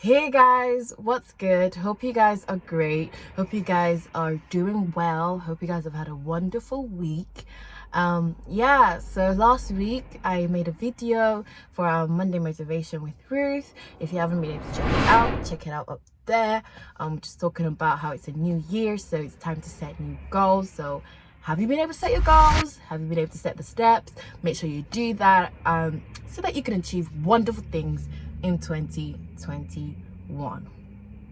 Hey guys, what's good? Hope you guys are great. Hope you guys are doing well. Hope you guys have had a wonderful week. So last week I made a video for our Monday motivation with Ruth. If you haven't been able to check it out up there. Just talking about how it's a new year, so it's time to set new goals. So have you been able to set your goals? Have you been able to set the steps? Make sure you do that so that you can achieve wonderful things in 2021.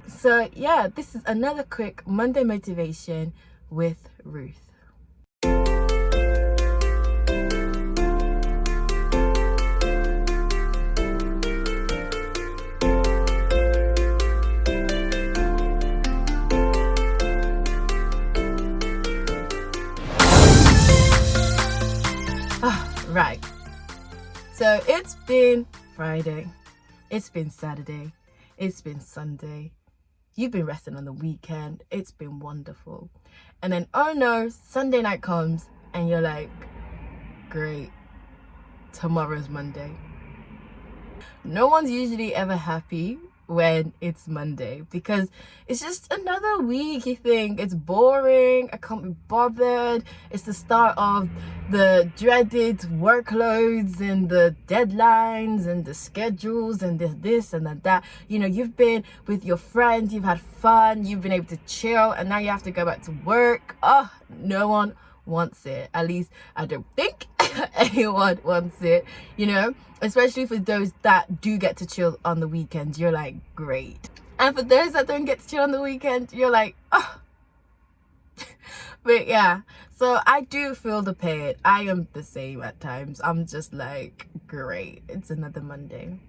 So yeah, this is another quick Monday motivation with Ruth. Right, so it's been Friday, it's been Saturday, it's been Sunday, you've been resting on the weekend, it's been wonderful, and then oh no, Sunday night comes and you're like, great, tomorrow's Monday. No one's usually ever happy when it's Monday because it's just another week. You think it's boring, I can't be bothered, it's the start of the dreaded workloads and the deadlines and the schedules and this and that. You know, you've been with your friends, you've had fun, you've been able to chill, and now you have to go back to work. Oh, no one wants it. At least I don't think anyone wants it, you know, especially for those that do get to chill on the weekend. You're like, great. And for those that don't get to chill on the weekend, you're like, oh. But yeah, so I do feel the pain. I am the same at times. I'm just like, great, it's another Monday.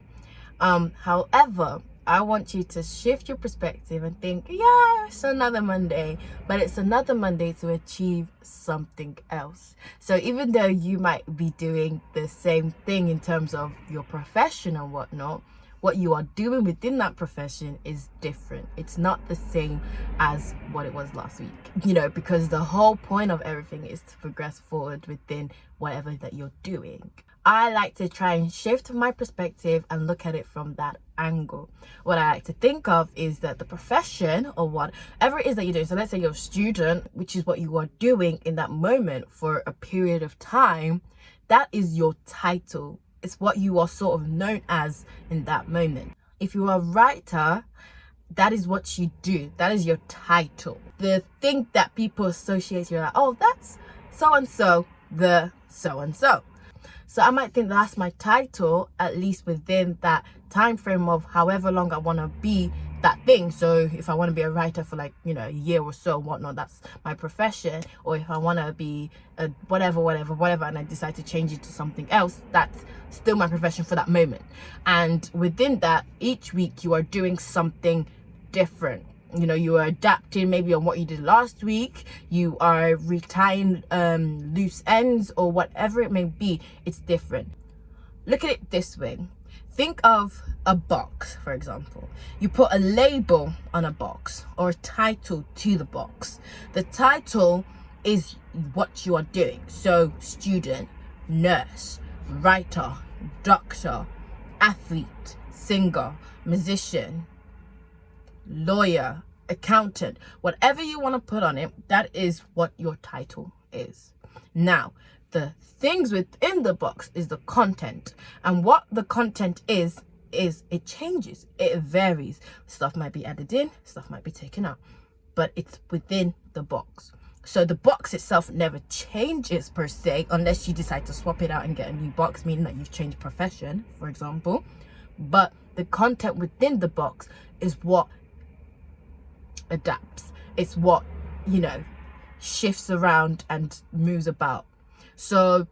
However, I want you to shift your perspective and think, yeah, it's another Monday, but it's another Monday to achieve something else. So even though you might be doing the same thing in terms of your profession and whatnot, what you are doing within that profession is different. It's not the same as what it was last week, you know, because the whole point of everything is to progress forward within whatever that you're doing. I like to try and shift my perspective and look at it from that angle. What I like to think of is that the profession or whatever it is that you're doing, so let's say you're a student, which is what you are doing in that moment for a period of time, that is your title. It's what you are sort of known as in that moment. If you are a writer, that is what you do. That is your title. The thing that people associate, you're like, oh, that's so-and-so, the so-and-so. So I might think that's my title, at least within that time frame of however long I want to be that thing. So if I want to be a writer for like, you know, a year or so, whatnot, that's my profession. Or if I want to be a whatever, and I decide to change it to something else, that's still my profession for that moment. And within that, each week you are doing something different. You know, you are adapting maybe on what you did last week. You are retying loose ends or whatever it may be. It's different. Look at it this way. Think of a box, for example. You put a label on a box or a title to the box. The title is what you are doing. So student, nurse, writer, doctor, athlete, singer, musician, lawyer, accountant, whatever you want to put on it, that is what your title is. Now, the things within the box is the content, and what the content is it changes, it varies. Stuff might be added in, stuff might be taken out, but it's within the box. So the box itself never changes per se, unless you decide to swap it out and get a new box, meaning that you've changed profession, for example. But the content within the box is what adapts. It's what, you know, shifts around and moves about. So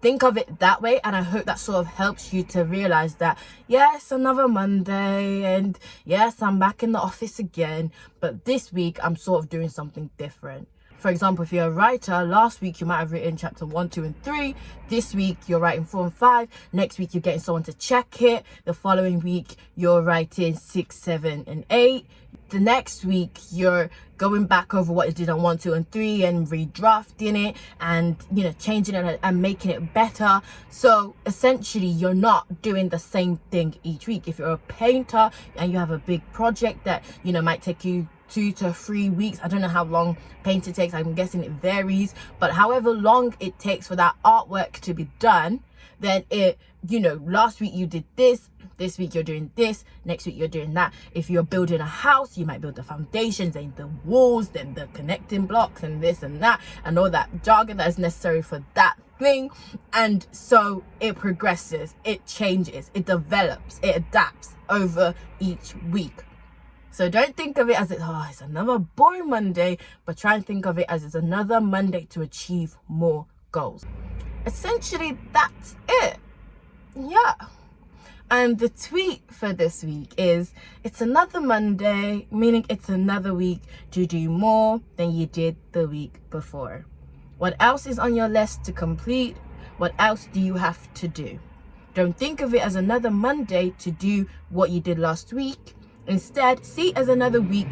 think of it that way, and I hope that sort of helps you to realize that yes, another Monday, and yes, I'm back in the office again, but this week I'm sort of doing something different. For example, if you're a writer, last week you might have written chapter 1, 2, and 3. This week you're writing 4 and 5. Next week you're getting someone to check it. The following week you're writing 6, 7, and 8. the next week you're going back over what you did on 1, 2, and 3 and redrafting it and, you know, changing it and making it better. So essentially you're not doing the same thing each week. If you're a painter and you have a big project that, you know, might take you 2 to 3 weeks, I don't know how long painting takes, I'm guessing it varies, but however long it takes for that artwork to be done, then it, you know, last week you did this week you're doing this, next week you're doing that. If you're building a house, you might build the foundations and the walls, then the connecting blocks and this and that and all that jargon that is necessary for that thing. And so it progresses, it changes, it develops, it adapts over each week. So don't think of it as it's another boring Monday, but try and think of it as it's another Monday to achieve more goals. Essentially, that's it. Yeah. And the tweet for this week is, it's another Monday, meaning it's another week to do more than you did the week before. What else is on your list to complete? What else do you have to do? Don't think of it as another Monday to do what you did last week. Instead, see it as another week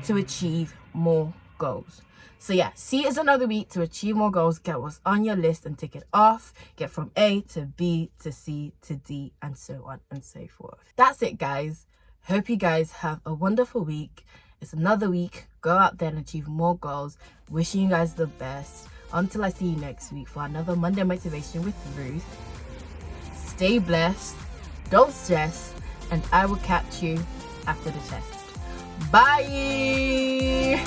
to achieve more goals. So yeah, see it as another week to achieve more goals. Get what's on your list and tick it off. Get from A to B to C to D and so on and so forth. That's it, guys. Hope you guys have a wonderful week. It's another week. Go out there and achieve more goals. Wishing you guys the best. Until I see you next week for another Monday Motivation with Ruth. Stay blessed. Don't stress. And I will catch you after the test. Bye.